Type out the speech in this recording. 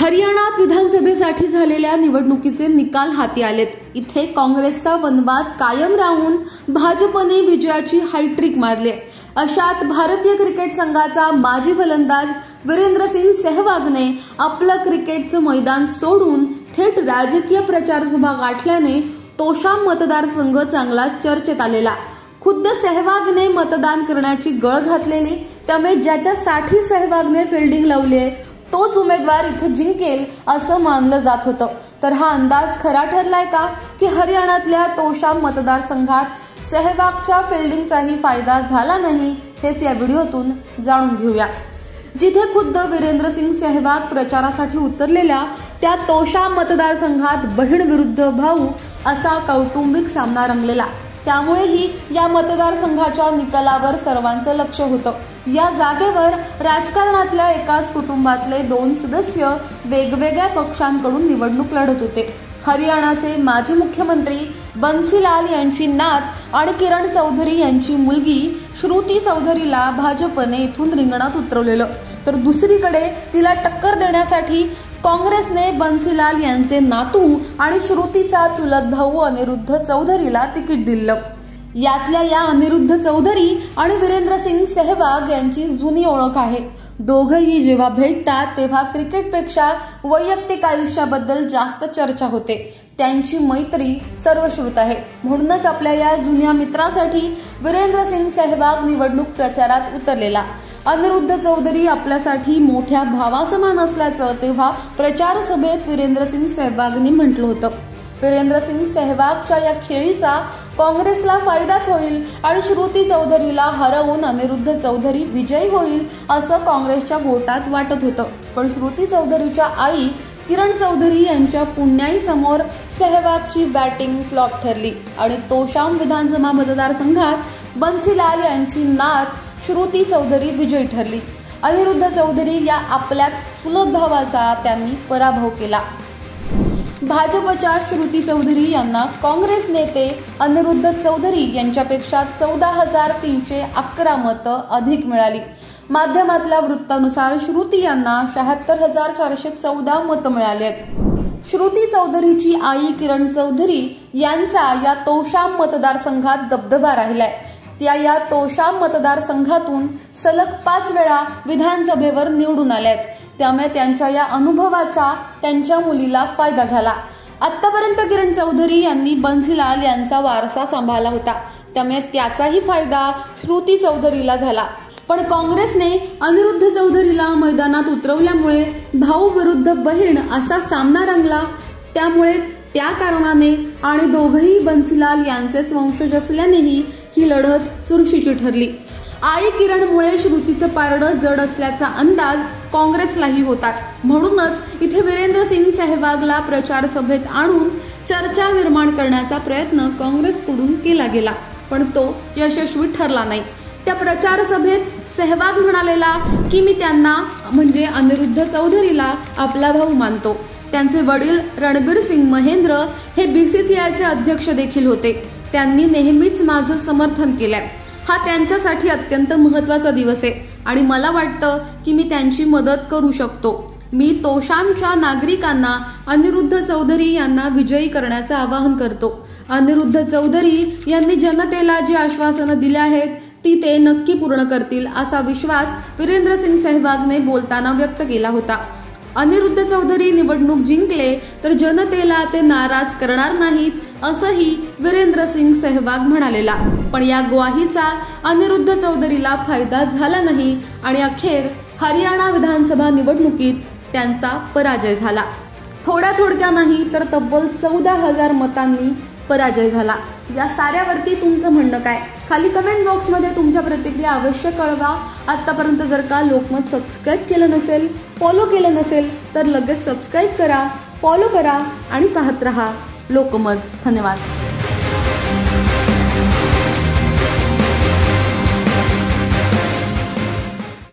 हरियाणात विधानसभेसाठी झालेल्या निवडणुकीचे निकाल हाती आलेत। इथे काँग्रेसचा वनवास कायम राहून भाजपने विजयाची हायट्रिक मारली। अशात भारतीय क्रिकेट संघाचा माजी फलंदाज वीरेंद्रसिंग सेहवागने आपलं क्रिकेटचं मैदान सोडून थेट राजकीय प्रचारसभा गाठल्याने तोशाम मतदारसंघ चांगला चर्चेत आलेला। खुद्द सेहवागने मतदान करण्याची गळ घातलेली, त्यामुळे ज्याच्यासाठी सेहवागने फिल्डिंग लावली तोच उमेदवार इथे जिंकेल असं मानलं जात होतं। तर हा अंदाज खरा ठरलाय का की हरियाणातल्या तोशाम मतदारसंघात सेहवागच्या फिल्डिंगचाही फायदा झाला नाही, हेच या व्हिडिओतून जाणून घेऊया। जिथे खुद्द वीरेंद्रसिंग सेहवाग प्रचारासाठी उतरलेल्या त्या तोशाम मतदारसंघात बहीण विरुद्ध भाऊ असा कौटुंबिक सामना रंगलेला, त्यामुळेही या मतदारसंघाच्या निकालावर सर्वांचं लक्ष होतं। या जागेवर राजकारणातल्या एकाच कुटुंबातले 2 सदस्य वेगवेगळ्या पक्षांकडून निवडणूक लढत होते। हरियाणाचे माजी मुख्यमंत्री बन्सीलाल यांची नात आणि किरण चौधरी यांची मुलगी श्रुती चौधरीला भाजपने इथून रिंगणात उतरवलेलं, तर दुसरीकडे तिला टक्कर देण्यासाठी काँग्रेसने बन्सीलाल यांचे नातू आणि श्रुतीचा चुलत भाऊ अनिरुद्ध चौधरीला तिकीट दिलं। यातल्या या अनिरुद्ध चौधरी आणि वीरेंद्रसिंग सेहवाग यांची जुनी ओळख आहे। दोघंही जेव्हा भेटतात तेव्हा क्रिकेटपेक्षा वैयक्तिक आयुष्याबद्दल जास्त चर्चा होते। त्यांची मैत्री सर्वश्रुत आहे, म्हणूनच आपल्या या जुन्या मित्रासाठी वीरेंद्रसिंग सेहवाग निवडणूक प्रचारात उतरलेला। अनिरुद्ध चौधरी आपल्यासाठी मोठ्या भावासमान असल्याचं तेव्हा प्रचार सभेत वीरेंद्रसिंग सेहवागनी म्हटलं होतं। वीरेंद्रसिंग सेहवागच्या या खेळीचा काँग्रेसला फायदाच होईल आणि श्रुती चौधरीला हरवून अनिरुद्ध चौधरी विजयी होईल असं काँग्रेसच्या गोटात वाटत होतं। पण श्रुती चौधरीच्या आई किरण चौधरी यांच्या पुण्याई समोर सेहवागची बॅटिंग फ्लॉप ठरली आणि तोशाम विधानसभा मतदारसंघात बन्सीलाल यांची नात श्रुती चौधरी विजयी ठरली। अनिरुद्ध चौधरी या आपल्याच चुलत भावाचा त्यांनी पराभव केला। भाजपच्या श्रुती चौधरी यांना काँग्रेस नेते अनिरुद्ध चौधरी यांच्यापेक्षा 14,311 मतं अधिक मिळाली। माध्यमातल्या वृत्तानुसार श्रुती यांना 76,414 मतं मिळाली आहेत। श्रुती चौधरीची आई किरण चौधरी यांचा या तोशाम मतदारसंघात दबदबा राहिलाय। त्या या तोशाम मतदारसंघातून सलग 5 वेळा विधानसभेवर निवडून आल्यात, त्यामुळे त्यांच्या या अनुभवाचा त्यांच्या मुलीला फायदा झाला। आतापर्यंत किरण चौधरी यांनी बन्सीलाल यांचा वारसा सांभाळला होता, त्यामुळे त्याचाही फायदा श्रुती चौधरीला झाला। पण काँग्रेसने अनिरुद्ध चौधरीला मैदानात उतरवल्यामुळे भाऊ विरुद्ध बहीण असा सामना रंगला। त्यामुळे त्या कारणाने आणि दोघंही बन्सीलाल यांचेच वंशज असल्यानेही ही लढत चुरशीची ठरली। आई किरणमुळे श्रुतीचं पारडं जड असल्याचा अंदाज काँग्रेसलाही होताच, म्हणूनच इथे वीरेंद्रसिंग सेहवागला प्रचार सभेत आणून चर्चा निर्माण करण्याचा प्रयत्न काँग्रेसकडून केला गेला, पण तो यशस्वी ठरला नाही। त्या प्रचार सभेत सेहवाग म्हणालेला की मी त्यांना म्हणजे अनिरुद्ध चौधरीला आपला भाऊ मानतो। त्यांचे वडील रणबीर सिंग महेंद्र हे BCCIचे अध्यक्ष देखील होते। त्यांनी नेहमीच माझं समर्थन केलंय। हा त्यांच्यासाठी अत्यंत महत्त्वाचा दिवस आहे आणि मला वाटतं की मी त्यांची मदत करू शकतो। मी तोशामच्या नागरिकांना अनिरुद्ध चौधरी यांना विजयी करण्याचं आवाहन करतो। अनिरुद्ध चौधरी यांनी जनतेला जी आश्वासनं दिली आहेत ती ते नक्की पूर्ण करतील असा विश्वास वीरेंद्रसिंग सेहवागने बोलताना व्यक्त केला होता। अनिरुद्ध चौधरी निवडणूक जिंकले तर जनतेला ते नाराज करणार नाहीत असंही वीरेंद्रसिंग सेहवाग म्हणालेला, पण या ग्वाहीचा अनिरुद्ध चौधरीला फायदा झाला नाही आणि अखेर हरियाणा विधानसभा निवडणुकीत त्यांचा पराजय झाला। थोड्या नाही तर तब्बल 14,000 मतांनी पराजय झाला। या साऱ्यावरती तुमचं म्हणणं काय? खाली कमेंट बॉक्समध्ये तुमच्या प्रतिक्रिया अवश्य कळवा। आतापर्यंत जर का लोकमत सबस्क्राईब केलं नसेल, फॉलो केलं नसेल तर लगेच सबस्क्राईब करा, फॉलो करा आणि पाहत रहा लोकमत। धन्यवाद।